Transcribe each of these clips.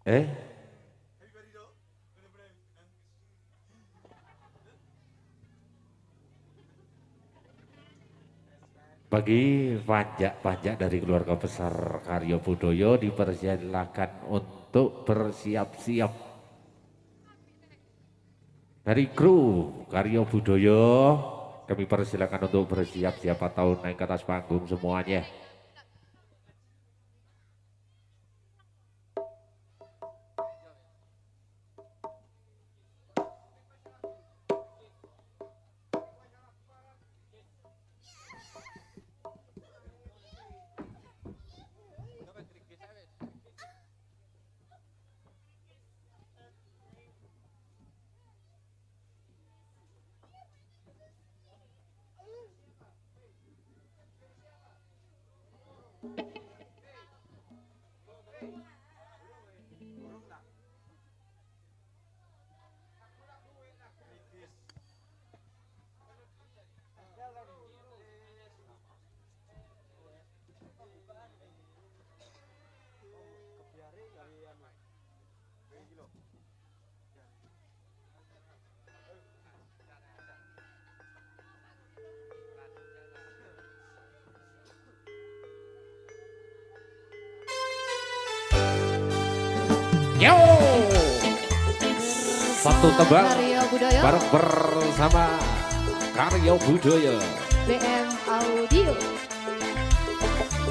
Eh? Bagi pajak-pajak dari keluarga besar Karyo Budoyo dipersilakan untuk bersiap-siap. Dari kru Karyo Budoyo kami persilakan untuk bersiap-siap atau naik ke atas panggung semuanya. Yo, satu tebang bareng bersama Karyo Budoyo BM Audio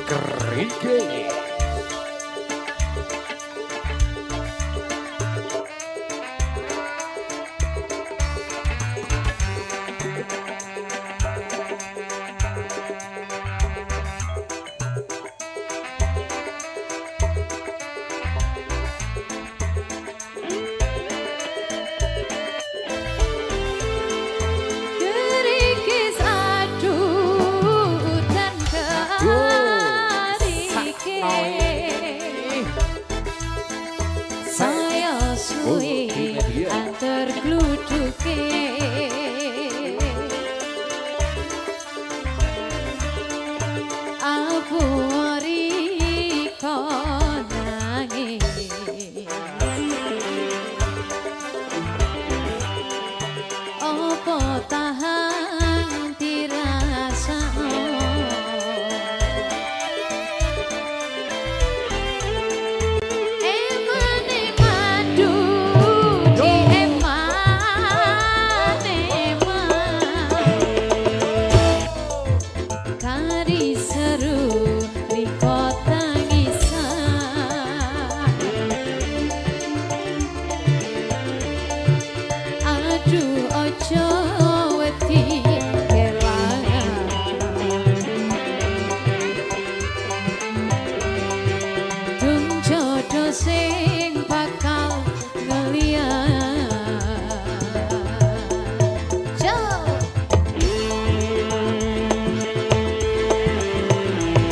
Kerike. Kerikis aduh dan kerike saya suwi antar gluduke aku riko nangis opo tahan dirasa emane madu di emane kari seru di kota ngisan aduh ojo wedi kelangan dung jodoh sing bakal ngeliat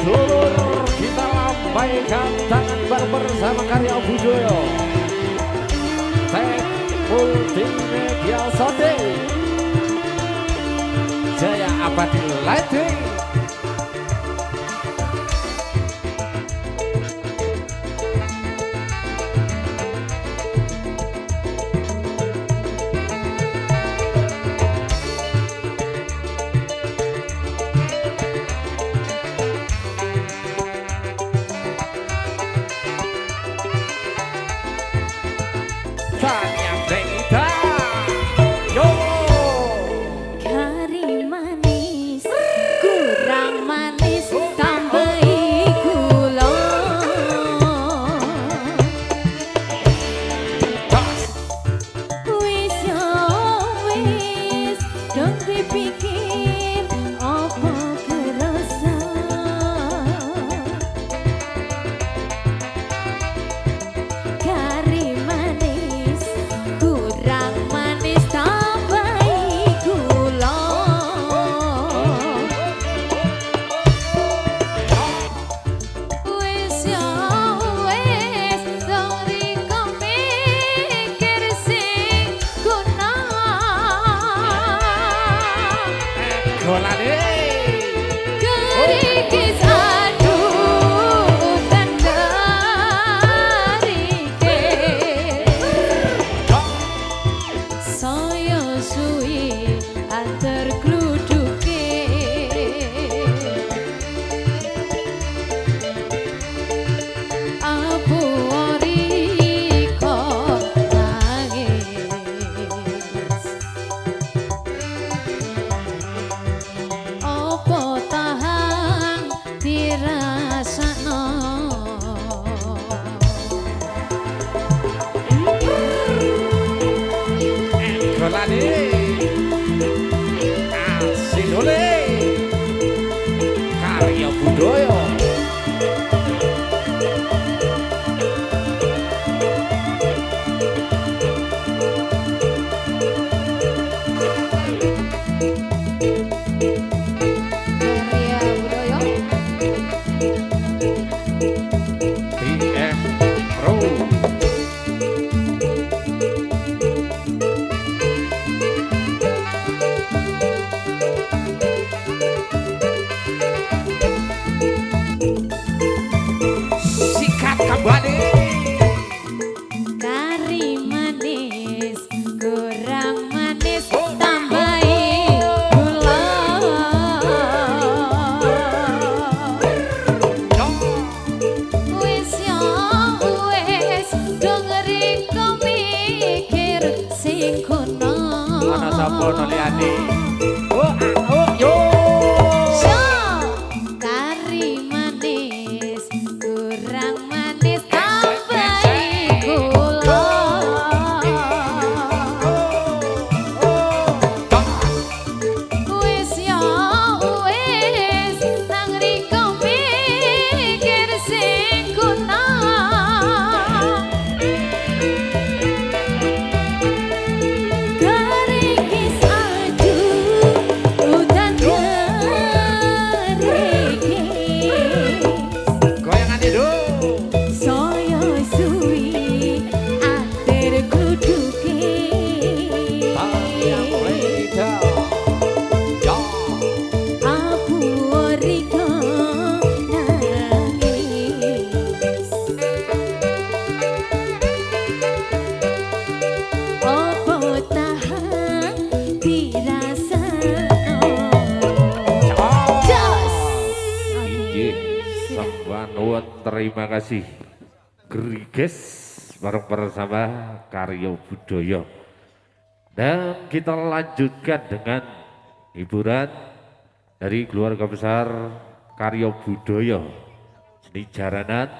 Dulur kita lambaikan tangan bareng bersama Karyo Budoyo Tech Multimedia Sote Jaya Abadi Lighting. Tanya Denita Yo kari manis kurang golane. Kerikis aduh dan kerikis saya suwi antar kluduke abu oriko nangis opo tahan dirasakno Golane. Asinole. Karya budaya. karya budaya BM Pro. Sikat kembali. kari manis kurang manis tambahi gula wis ya wis dongeri kau mikir sing kono Ana sapa no liyane? Yo. kari manis kurang manis tambahi gula wis ya wis nang riko mikir sing kuna kerikis aduh udan kerikis Goyangane do. saya suwi ater kuduke Tayang Leda. Yo. abu oriko nangis opo tahan dirasakno jos Inggih, sembah nuwun terima kasih. Geriges bareng bersama karya budaya. Dan kita lanjutkan dengan hiburan dari keluarga besar karya budaya seni jaranan.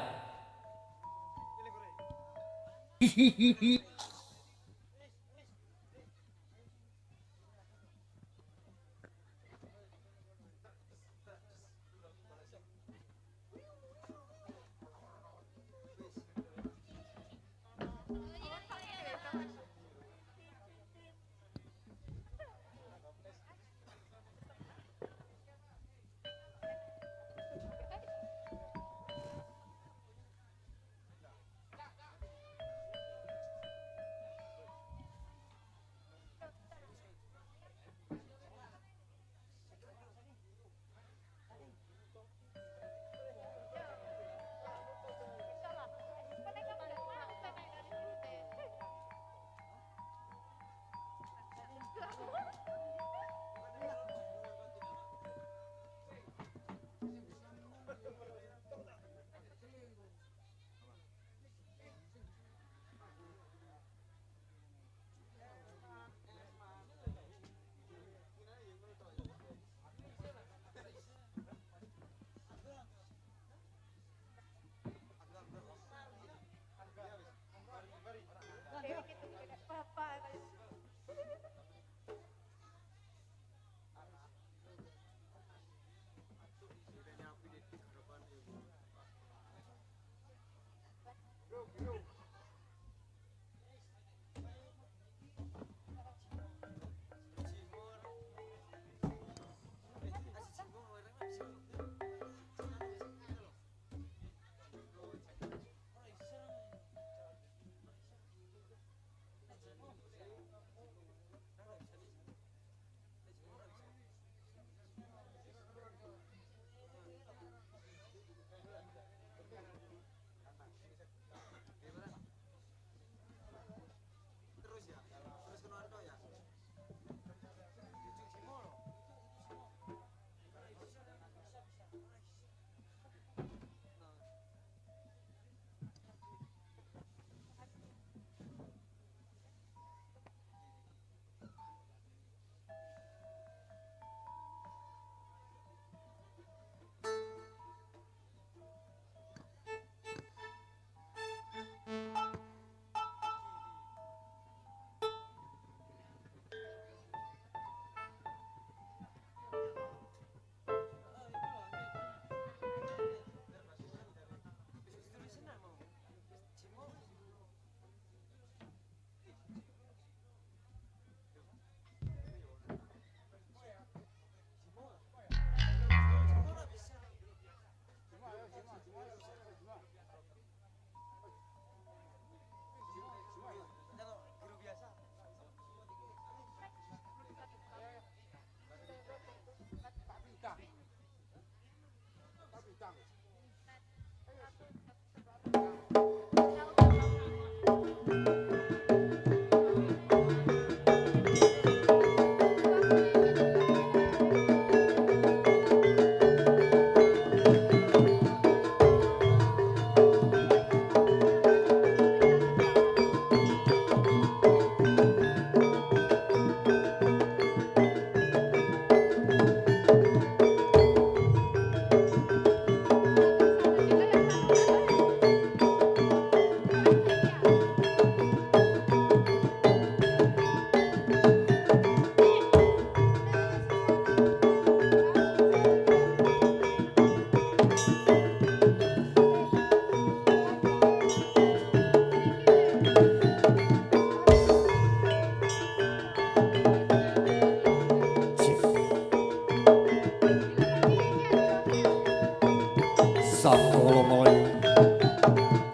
sakala malih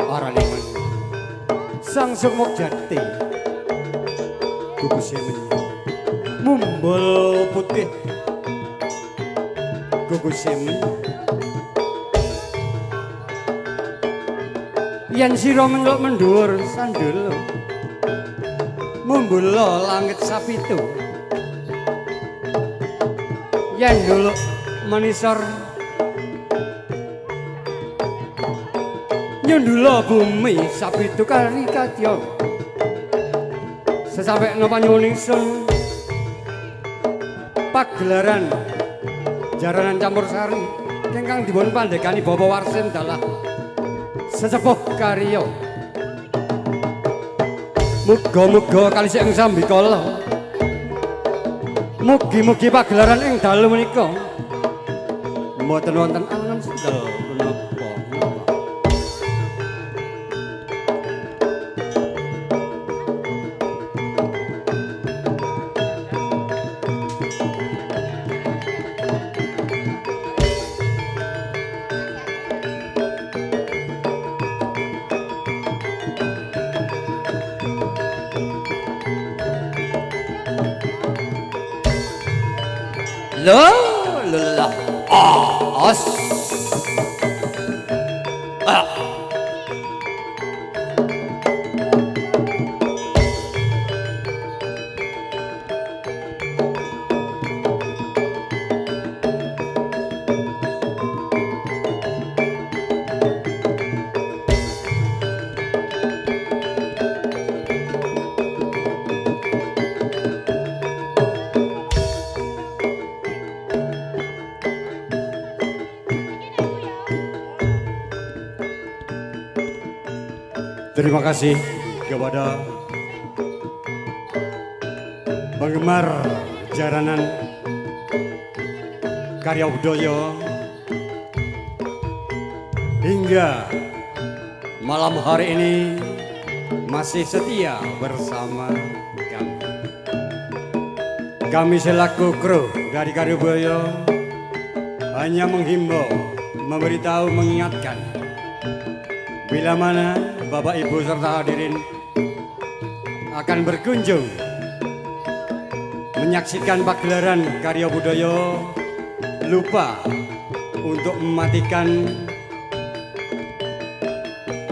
arane sang sumuk jati guguse menyang mumbul putih guguse menyang yen sira menluk mendhuwur sandula mumbula langit sapitu yen dulu manisor nyundula bumi sapitu kari kadya sesampai napa nyuwun ingsun pagelaran jaranan campur sari ingkang dipun pandhegani Bapak Warsin dalah sesepuh karya muga-muga kalisih ing sambikala mugi-mugi pagelaran ing dalu menika mboten wonten angen sedal punapa. La as terima kasih kepada penggemar jaranan karya budaya hingga malam hari ini masih setia bersama kami. Kami selaku kru dari karya budaya hanya menghimbau, memberitahu, mengingatkan bila mana Bapak Ibu serta hadirin akan berkunjung menyaksikan pagelaran karya budaya lupa untuk mematikan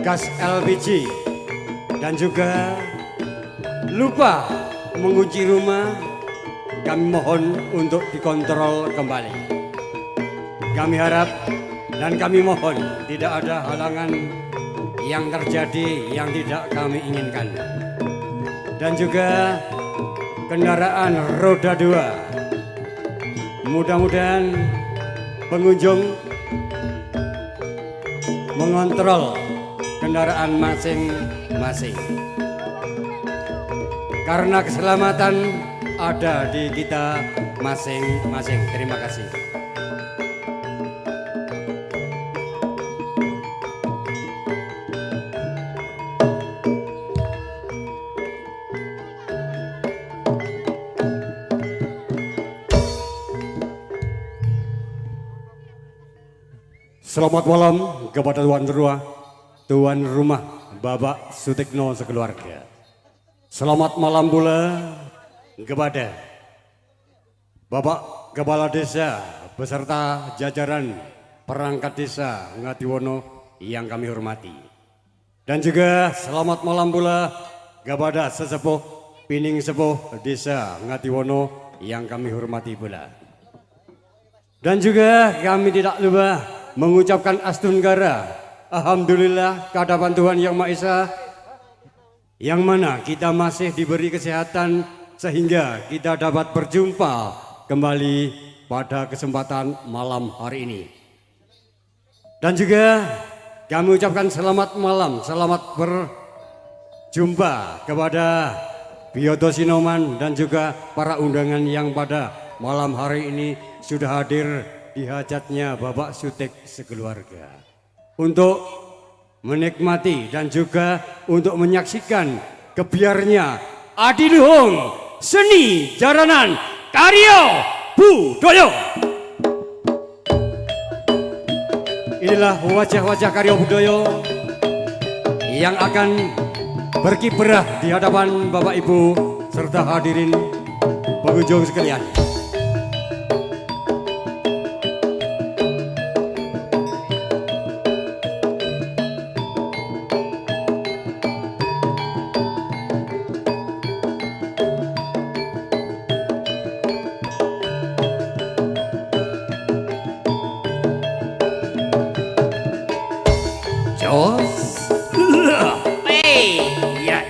gas LPG dan juga lupa mengunci rumah, kami mohon untuk dikontrol kembali. Kami harap dan kami mohon tidak ada halangan yang terjadi yang tidak kami inginkan. Dan juga kendaraan roda 2, mudah-mudahan pengunjung mengontrol kendaraan masing-masing karena keselamatan ada di kita masing-masing. Terima kasih. Selamat malam kepada tuan rumah Bapak Sutikno sekeluarga. Selamat malam pula kepada Bapak Kepala Desa beserta jajaran perangkat desa Ngatiwono yang kami hormati. Dan juga selamat malam pula kepada sesepuh Pining Sepuh Desa Ngatiwono yang kami hormati pula. Dan juga kami tidak lupa mengucapkan astunggara alhamdulillah kehadapan Tuhan Yang Maha Esa yang mana kita masih diberi kesehatan sehingga kita dapat berjumpa kembali pada kesempatan malam hari ini. Dan juga kami ucapkan selamat malam, selamat berjumpa kepada Biyoto Sinoman dan juga para undangan yang pada malam hari ini sudah hadir di hajatnya Bapak Sutik sekeluarga untuk menikmati dan juga untuk menyaksikan kebiarnya adiluhung seni jaranan karya budaya. inilah wajah-wajah karya budaya yang akan berkiprah di hadapan Bapak Ibu serta hadirin pengunjung sekalian. Jos, Ya,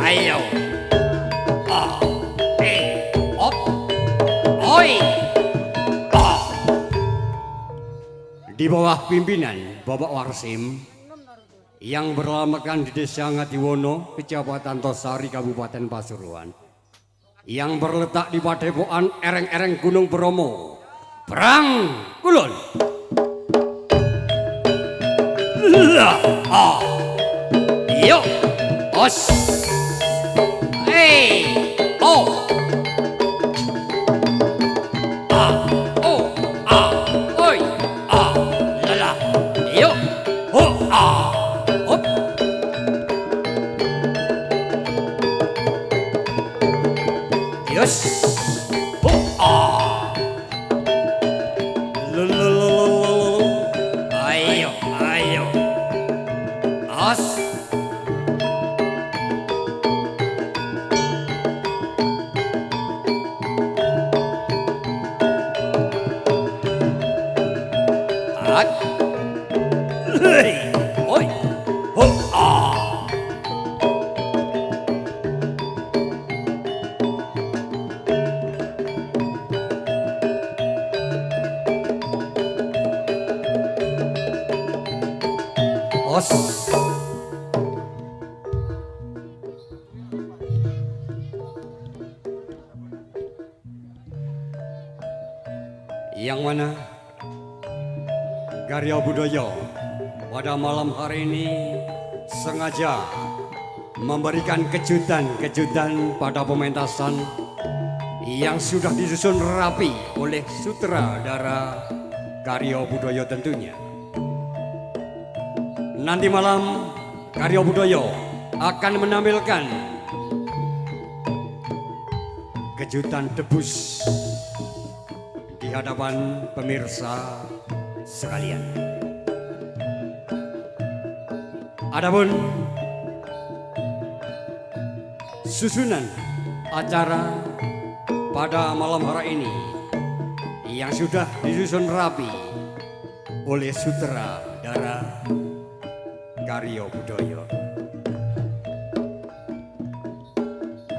ayo. Op. Oi. di bawah pimpinan Bapak Warsim yang beralamatkan di Desa Ngatiwono, Kecamatan Tosari, Kabupaten Pasuruan, yang berletak di padepokan ereng-ereng Gunung Bromo, Perang Kulon. Yuk. Os. Oh. Oi. Lala. Yuk. Hop. Yes. Ayo. Os. At. Oi. Os. Yang mana karya budaya pada malam hari ini sengaja memberikan kejutan-kejutan pada pementasan yang sudah disusun rapi oleh sutradara karya budaya tentunya. Nanti malam karya budaya akan menampilkan kejutan debus di hadapan pemirsa sekalian. Adapun susunan acara pada malam hari ini yang sudah disusun rapi oleh sutradara karya budaya.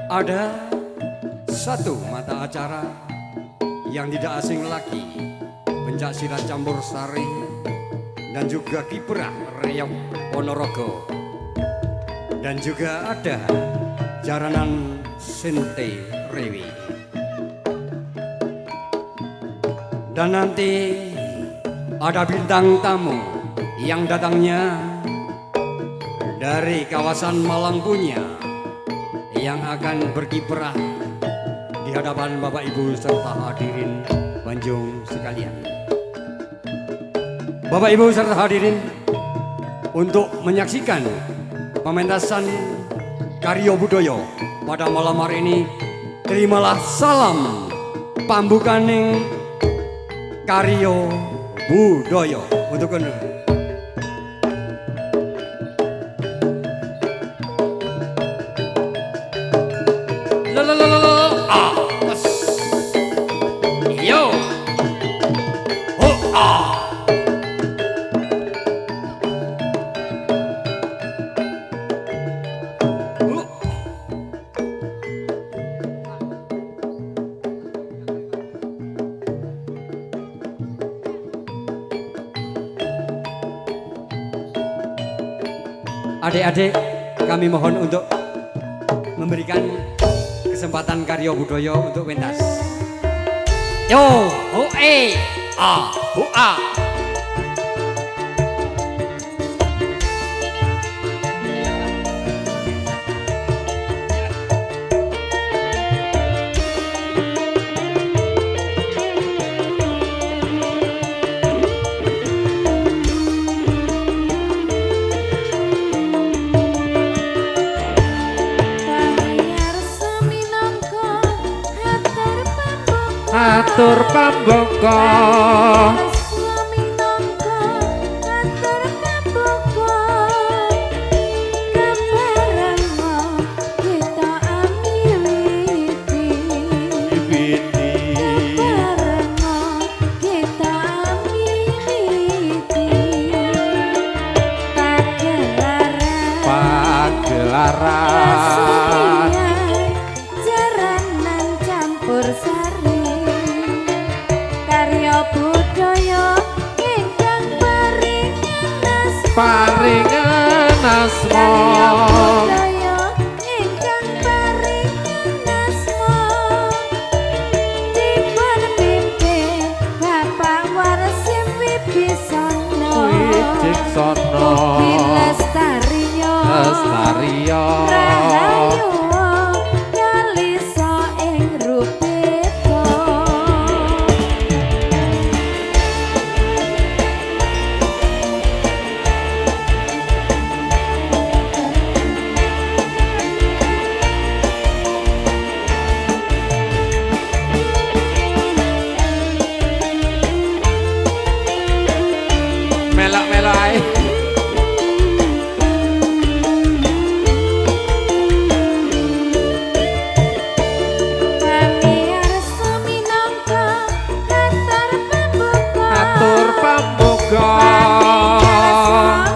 Ada satu mata acara yang tidak asing lagi, pencak silat campur sari dan juga kiprah Reog Ponorogo, dan juga ada jaranan Sente Rewi. Dan nanti ada bintang tamu yang datangnya dari kawasan Malangpunya yang akan berkiprah di hadapan Bapak Ibu serta hadirin Banjung sekalian. Bapak Ibu serta hadirin, untuk menyaksikan pementasan karya budaya pada malam hari ini, terimalah salam pambukaning karya budaya untuk Anda. Yo. Adik-adik, kami mohon untuk memberikan kesempatan karya budaya untuk pentas. Yo. A. atur pambaka Suami nangka atur pambuka keparenga kita amiwiti keparenga kita amiwiti pagelaran jaranan campur sari karya budaya ingkang paringan asma budaya ingkang paringan asma dipun pimpin Bapak Warsim Wibisana Wiciksono Mugi lestariya Lestariya Rahayu kalisa ing rupita melok-melok ae pamirsa minangka atur pambuka atur pambuka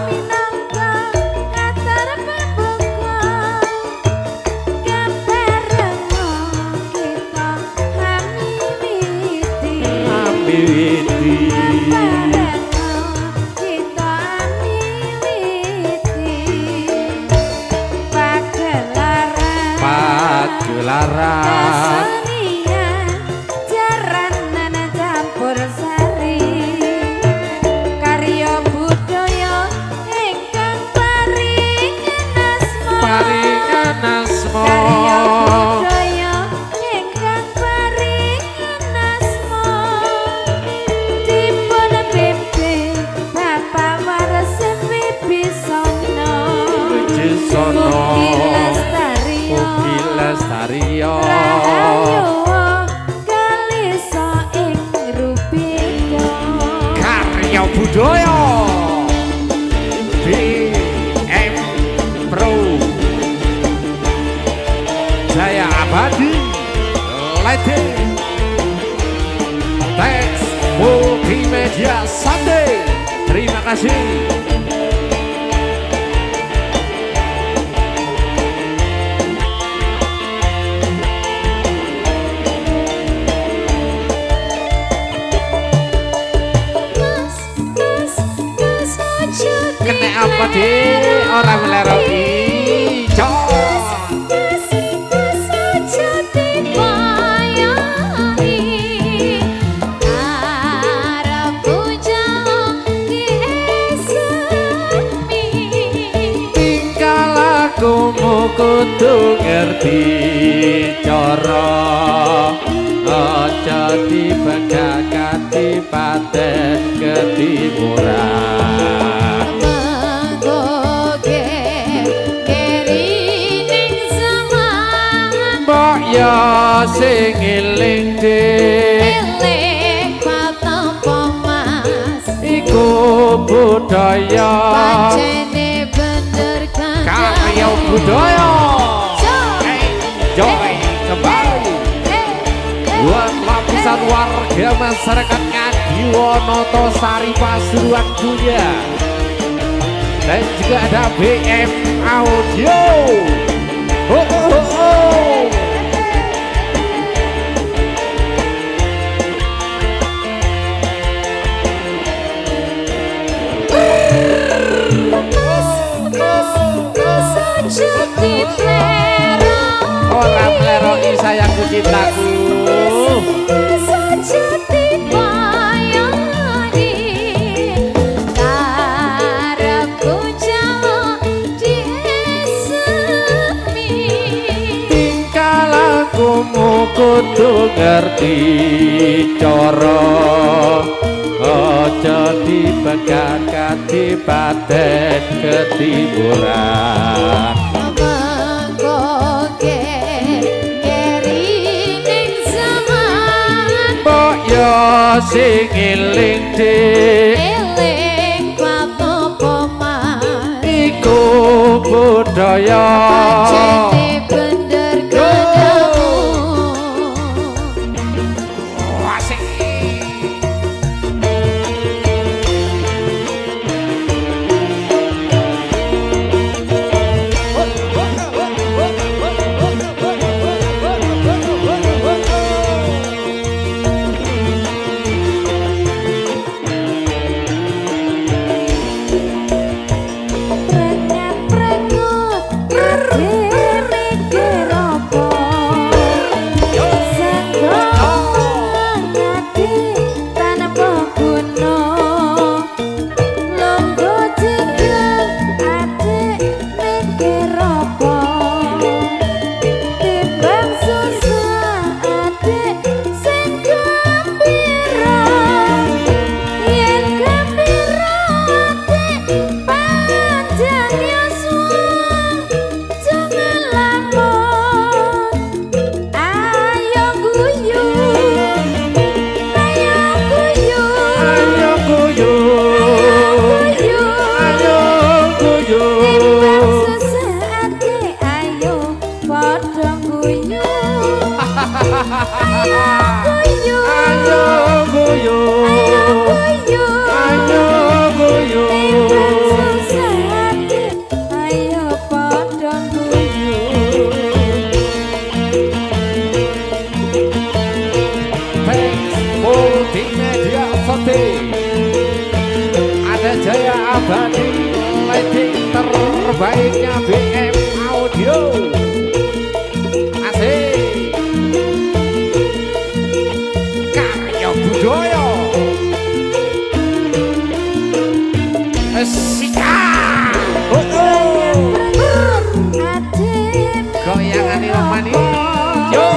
minangka atur pambuka keparenga kita amiwiti ambiwiti keparenga kita amiwiti pagelaran Kesenian jaranan campur sari karya budaya ingkang paringan asma paringan asma karya budaya ingkang paringan asma dipun pimpin Bapak Warsim Wibisana Wiciksono Mugi lestariya Mugi lestariya Rahayu kalisa ing rupita karya budaya BM Pro Jaya Abadi Lighting Teks Multimedia Sunday. Terima kasih. Kena apa deh orang melero ijo. Tingkah lakumu kudu ngerti cara, aja dibagakati paten ketimuran. Mbok ya sing eling iku budaya karya budaya joy kembali buat lapisan warga masyarakat Ngadiwonoto Sari Pasuruan Dunia dan juga ada BM Audio. Oh, oh, oh, oh. Orang meleroi sayangku cintaku. Tingkah lakumu kudu ngerti cara, aja dibagakati paten ketimuran. Mbok sing eling dik eling bab apa iku budaya pancene bener kadamu asik prengat-prengut ade mikir apa senggol ngati tanpa guna longgo jinggang ade mikir apa timbang susah ade sing gembira yen gembira ade panjang yuswa jangan lamun ayo guyu ayo guyu ayo guyu guyu ayo guyu timbang susah ade ayo padha guyu ayo guyu ayo guyu guyu ayo guyu timbang susah ade ayo padha guyu Thanks Multimedia Voting ada Jaya Abadi lighting terbaiknya BM Audio asik karya budaya Sika ade goyangan Ilmani yo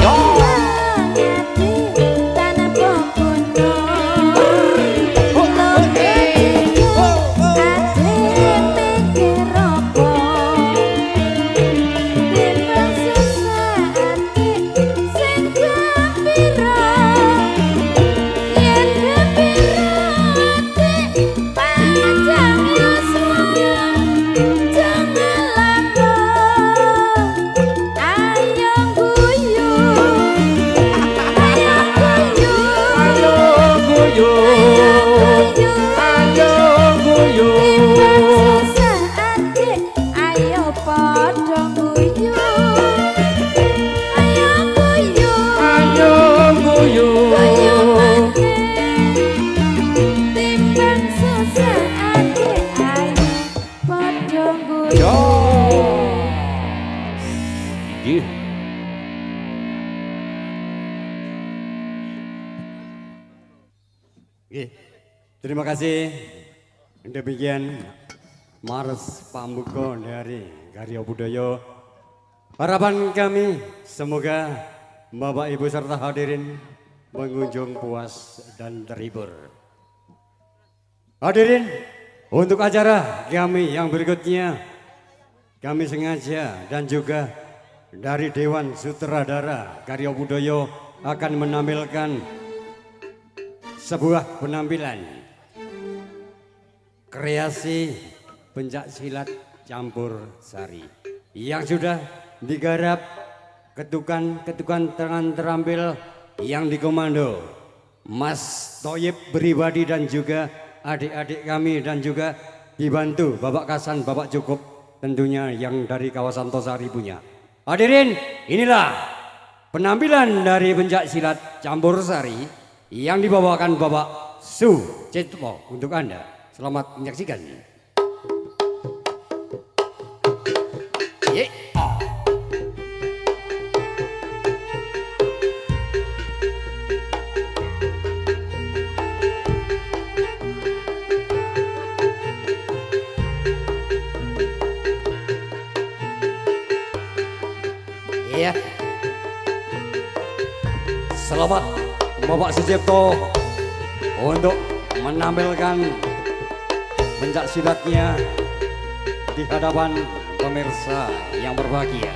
yo Ayo guyu ayo guyu ayo guyu ayo padha guyu ayo guyu ayo guyu guyu timbang susah ade ayo padha guyu yo Ih. Oke, terima kasih. Demikian Mars Pambuko dari Karya Budaya. Harapan kami semoga Bapak Ibu serta hadirin pengunjung puas dan terhibur. Hadirin, untuk acara kami yang berikutnya kami sengaja dan juga dari Dewan Sutradara Karya Budaya akan menampilkan sebuah penampilan kreasi pencak silat campur sari yang sudah digarap ketukan tangan terampil yang dikomando Mas Toyib Pribadi dan juga adik-adik kami dan juga dibantu Bapak Kasan, Bapak Cukup tentunya yang dari kawasan Tosari punya. Hadirin, inilah penampilan dari pencak silat campur sari yang dibawakan Bapak Su Cetmo untuk Anda. Selamat menyaksikan. Ye. Iya. Selamat Bapak Sucipto untuk menampilkan pencak silatnya di hadapan pemirsa yang berbahagia.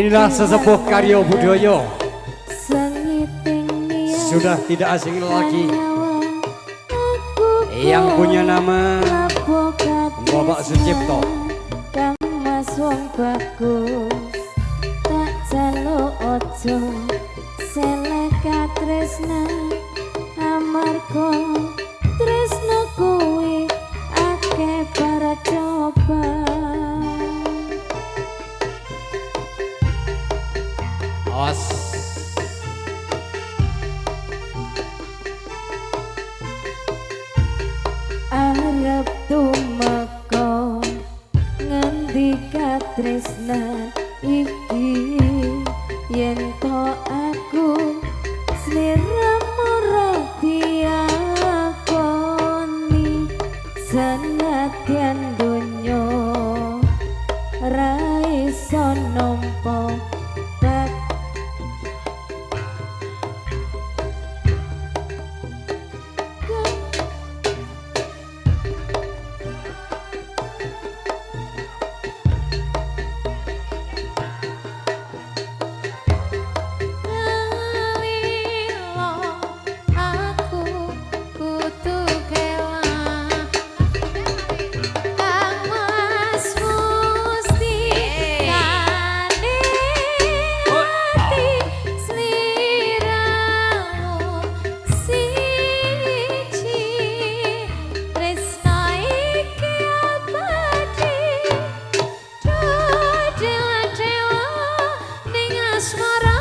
Inilah sesepuh Karyo Budoyo. Sengiting niat Sudah tidak asing lagi. nyawa aku Yang punya nama labokat Bapak Sucipto. Kang Mas wong bagus tak jaluk ojo seleka tresna amarga tresno kuwi akeh para coba. Os. Arep tumeka ngendi katresna iki yen to aku sliramu ora diakoni senadyan donya ra iso nampa bak aku kudu kewan Kang Mas Musti kane ati sliramu siji tresna iki abadi dewa-dewa ning asmara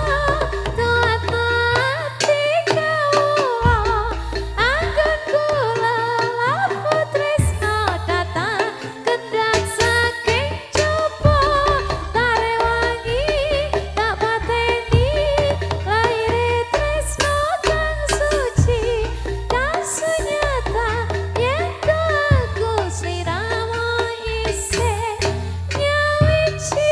tuat mati kawula anggun kula laku tresna datang kendang saking coba tarewangi tak pateni laire tresna kang suci kang sunyata yen aku sliramu isih nyawiji.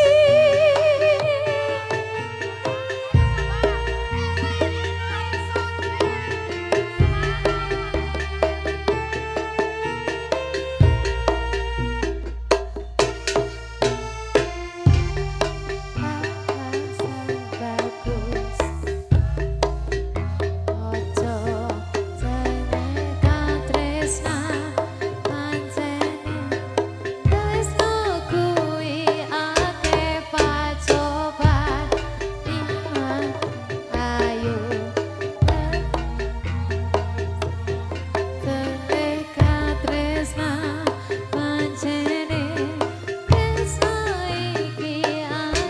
Bagus ojo seneka tresna pancene tresna kuwi akeh pacoban iman ayo seneka tresna pancene tresna iki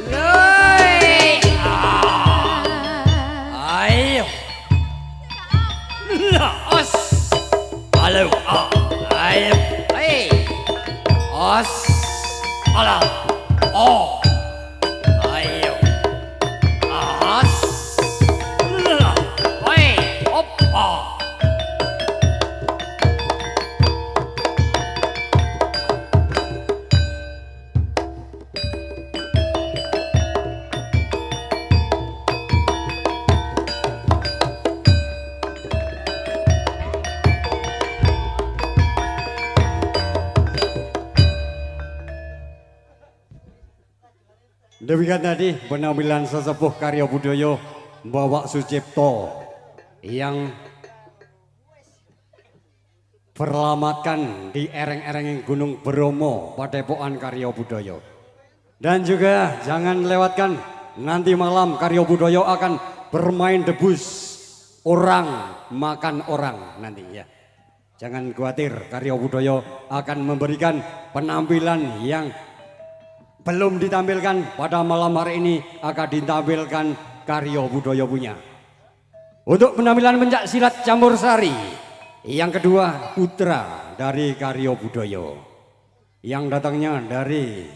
Loi. Ayo. Os. Halo. Ayo. Hey. Os. Ala. Oh. Ayo. Os. Hey. Oppa. Demikian tadi penampilan sesepuh Karyo Budoyo Bapak Sucipto yang berlamatkan di ereng-ereng Gunung Bromo Padepokan Karyo Budoyo. Dan juga jangan lewatkan nanti malam Karyo Budoyo akan bermain debus orang makan orang nanti ya. Jangan khawatir, Karyo Budoyo akan memberikan penampilan yang belum ditampilkan pada malam hari ini, akan ditampilkan Karyo Budoyo punya. Untuk penampilan pencak silat campur sari, yang kedua putra dari Karyo Budoyo, yang datangnya dari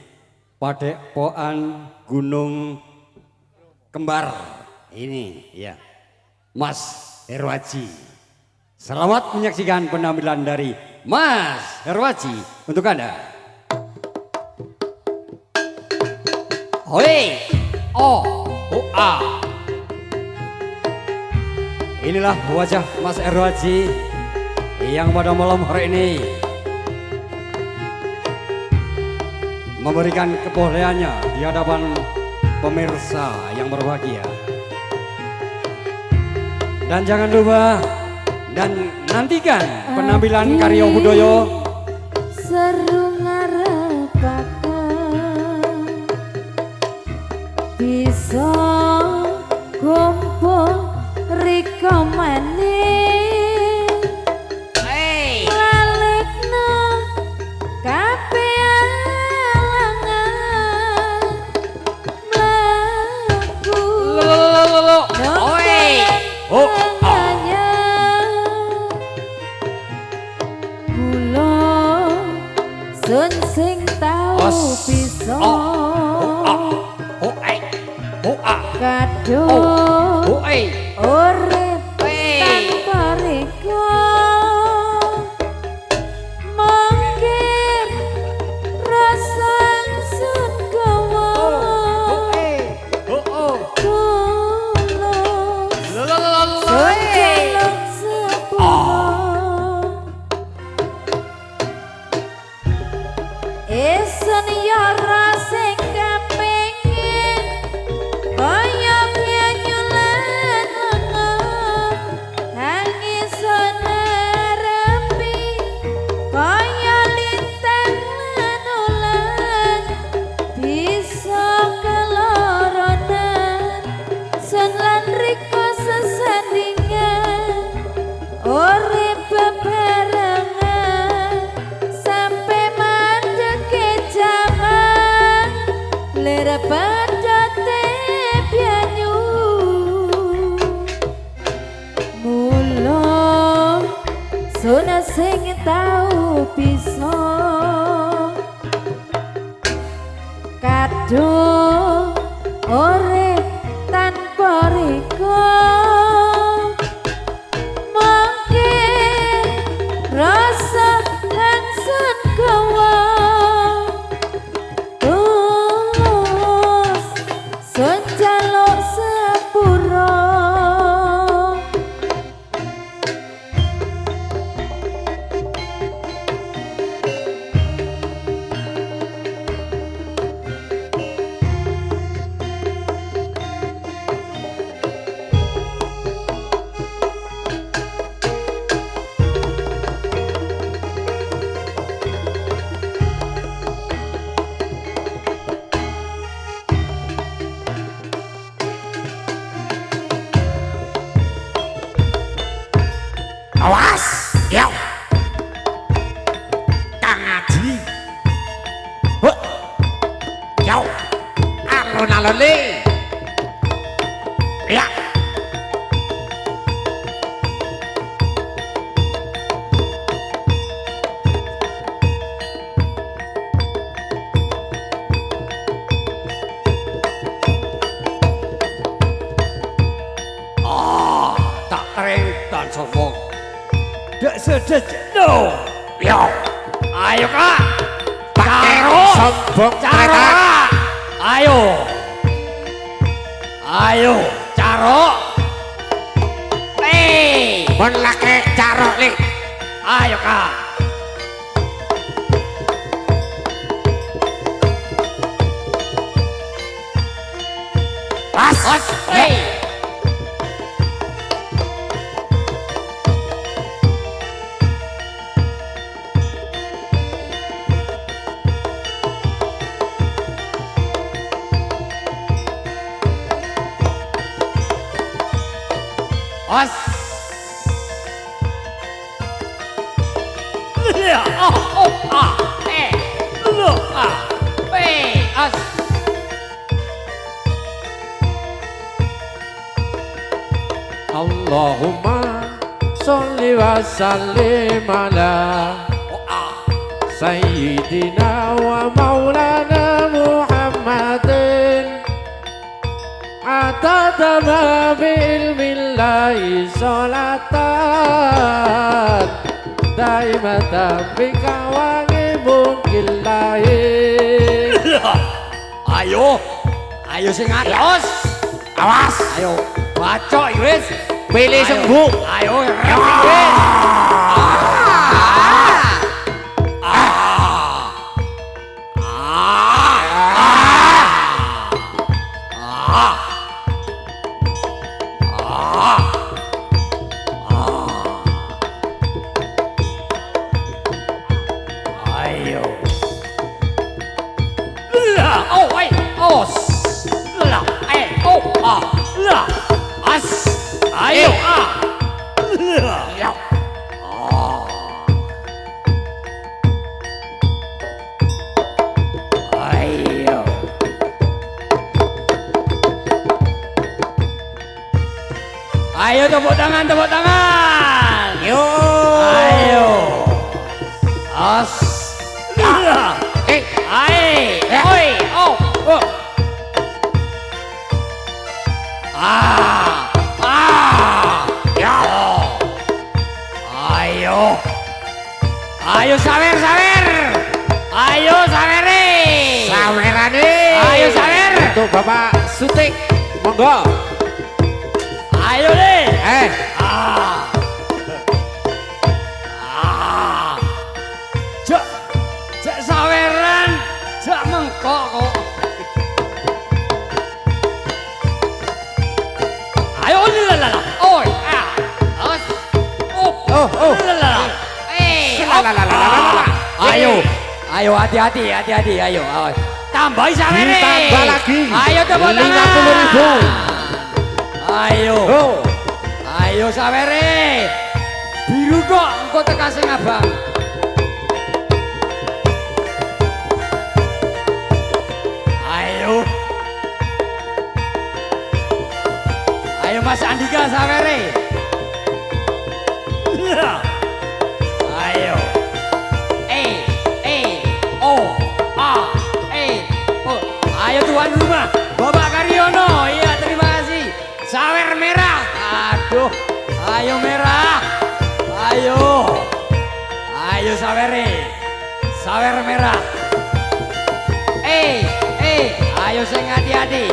Padepokan Gunung Kembar ini ya, Mas Herwaji. Selamat menyaksikan penampilan dari Mas Herwaji untuk Anda. Hoi. Oh. A. Inilah wajah Mas Herwaji yang pada malam hari ini memberikan kebolehannya di hadapan pemirsa yang berbahagia. Dan jangan lupa dan nantikan penampilan Karyo Budoyo seru ngarepaken bisa kumpul riko maning lalekna kabeh alangan mlaku Oi. Oh. Sun sing tau bisa kadung urip tanpa riko mungkin rasa sun gawa tulus sun jaluk sepuluh esen ya rasing kepengin kaya nyulan hangisan repi kaya lintang nulan bisa keloronan sun lan riko sesandingan urip bebarengan sampai mandeke jaman lera padate pianyu mulo suna sing tau bisa kadung urip tanpa riko mungkin rasa langsun gawa tulus sun jaluk sepuro Awas, yo. Kang Adi. Huh. Yo. Alon-alon le. Ya. tak kering dan sombong. Dak sedek no. Yo. Ayo Kak. Caro. Sombong Caro. Ayo. Ayo, Caro. Mon lake Caro li. Ayo Kak. Os. Hey. Os. Ya, os. Allahumma sholli wa sallim ala Sayyidina wa maulana Muhammadin Atata ma bi'ilmillahi sholatan Daimatan bikawangi mungkillahi. Ayo. Ayo sing atos. Awas. Ayo. Bacok wis. Pilih sembuh. Ayo. Wis. Ayo. Lah, oh, os. Lah, oh, lah. As. Ayo, Lah. Ya. Ayo. Ayo tepuk tangan, tepuk tangan. Yo. Ayo. As. Lah. Oi. Oh. Ya. Ayo sawer. Ayo sawere. Sawerane. Ayo sawer. Untuk Bapak Sutik, monggo. Ayo deh. Eh, Jak saweran, jak mengkok kok. Ayo lala. Oi. Os. Oh. Lala. Lalalala. Ayo hati-hati, ayo. Tambahi sawere. Ditambah lagi. Ayo tepuk tangan. 50.000. Ayo. Oh. Ayo sawere. Biru kok engko tekan sing abang. Ayo. Ayo Mas Andika sawere. Ayo. Ayo tuan rumah, Bapak Karyono. Iya, terima kasih. Sawer merah. Aduh. Ayo merah. Ayo sawere. Sawer merah. Ayo sing hati-hati.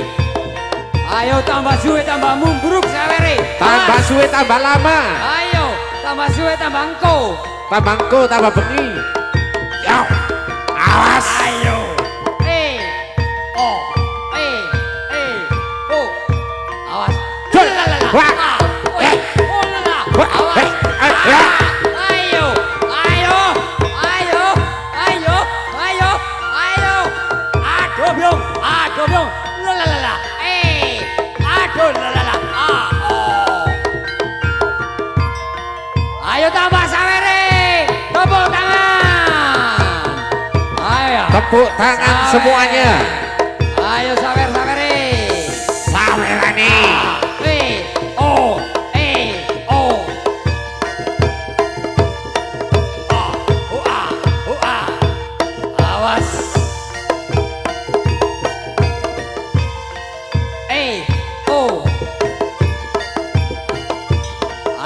Ayo tambah suwe tambah mumbruk sawere. Tambah suwe tambah lama. Ayo tambah suwe tambah engko. Tambah engko tambah bengi. Ya. Awas. Ayo. Awas. Wah. Aduh biong. Lalala. Aduh lalala. Ayo tambah sawere. Tepuk tangan. Ayo. Tepuk tangan semuanya. Ayo sawere. Sawerane. Awas.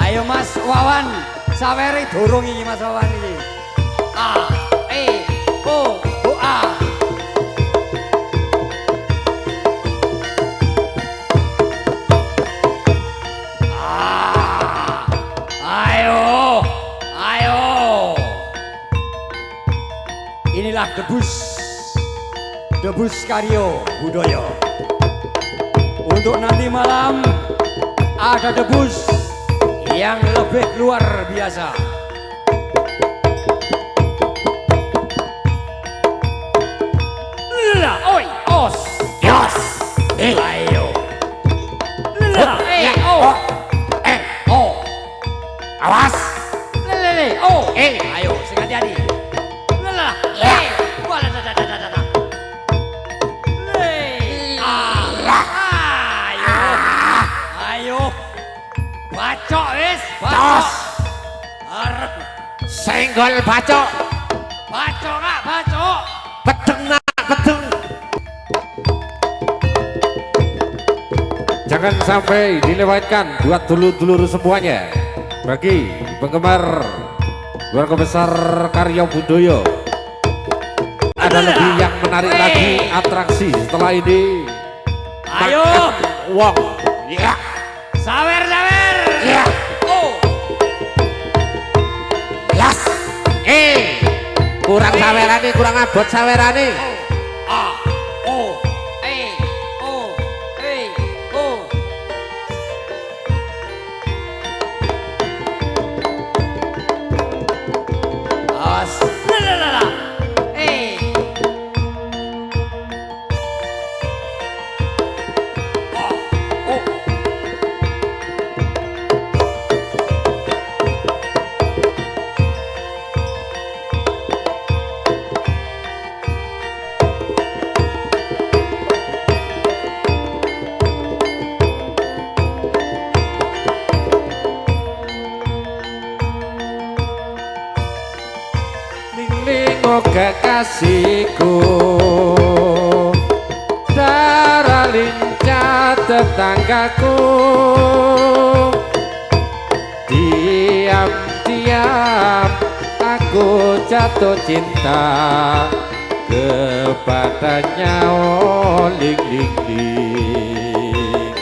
Ayo Mas Wawan, sawere dorong iki Mas Wawan iki. Ayo. Inilah debus Karyo Budaya. Untuk nanti malam ada debus yang lebih luar biasa. Lala, oi, os. Yos. Ayo. Lala, Awas. Lele, ayo, sing hati-hati. Lala, wala da. Ayo. Bacok wis, Tos. Arep Senggol bacok. bacok kak, bacok. Pedeng nak pedeng. Jangan sampai dilewatkan buat dulur-dulur semuanya. Bagi penggemar keluarga besar Karyo Budaya, ada lebih yang menarik lagi atraksi setelah ini. Ayo. Makan Wong. Ya. Sawer. Ya. Las. Kurang sawerane, kurang abot sawerane. oh kekasihku, darah lincah tetanggaku, diam-diam aku jatuh cinta kepadanya, oh ling ling ling.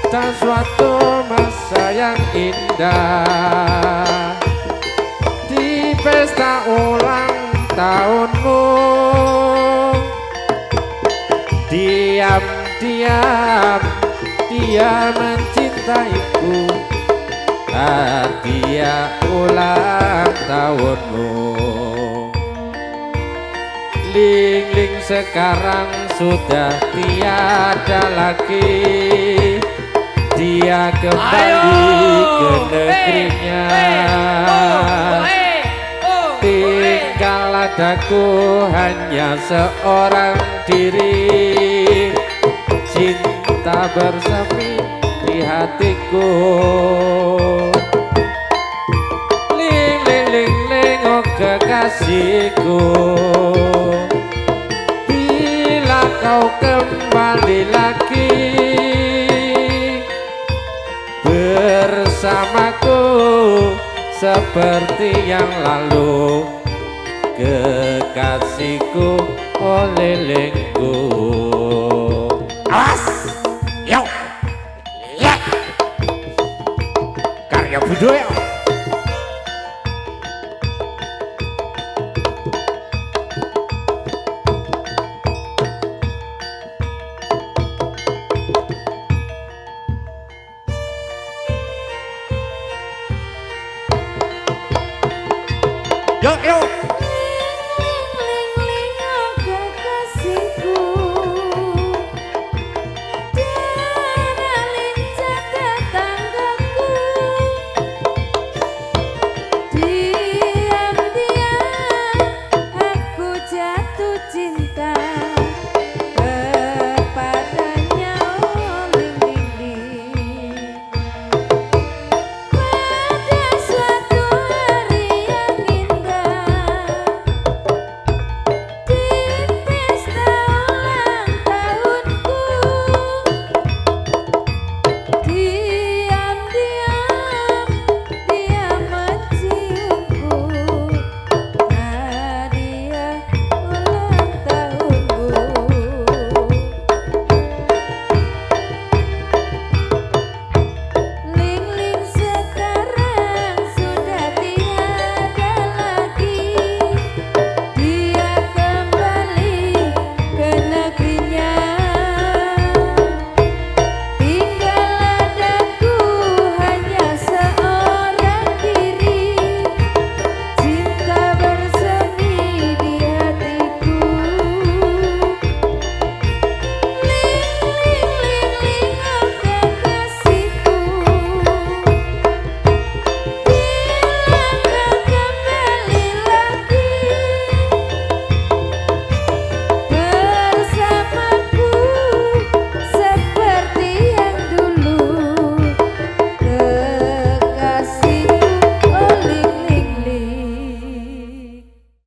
Dan suatu masa yang indah di pesta ulang tahunmu, diam-diam dia mencintaiku, hadiah ulang tahunmu. Ling ling sekarang sudah tiada lagi, dia kembali ke negerinya. Tinggal adaku hanya seorang diri, cinta bersemi di hatiku. Ling ling ling ling oh kekasihku, bila kau kembali lagi bersamaku seperti yang lalu, kekasihku oh lelengku.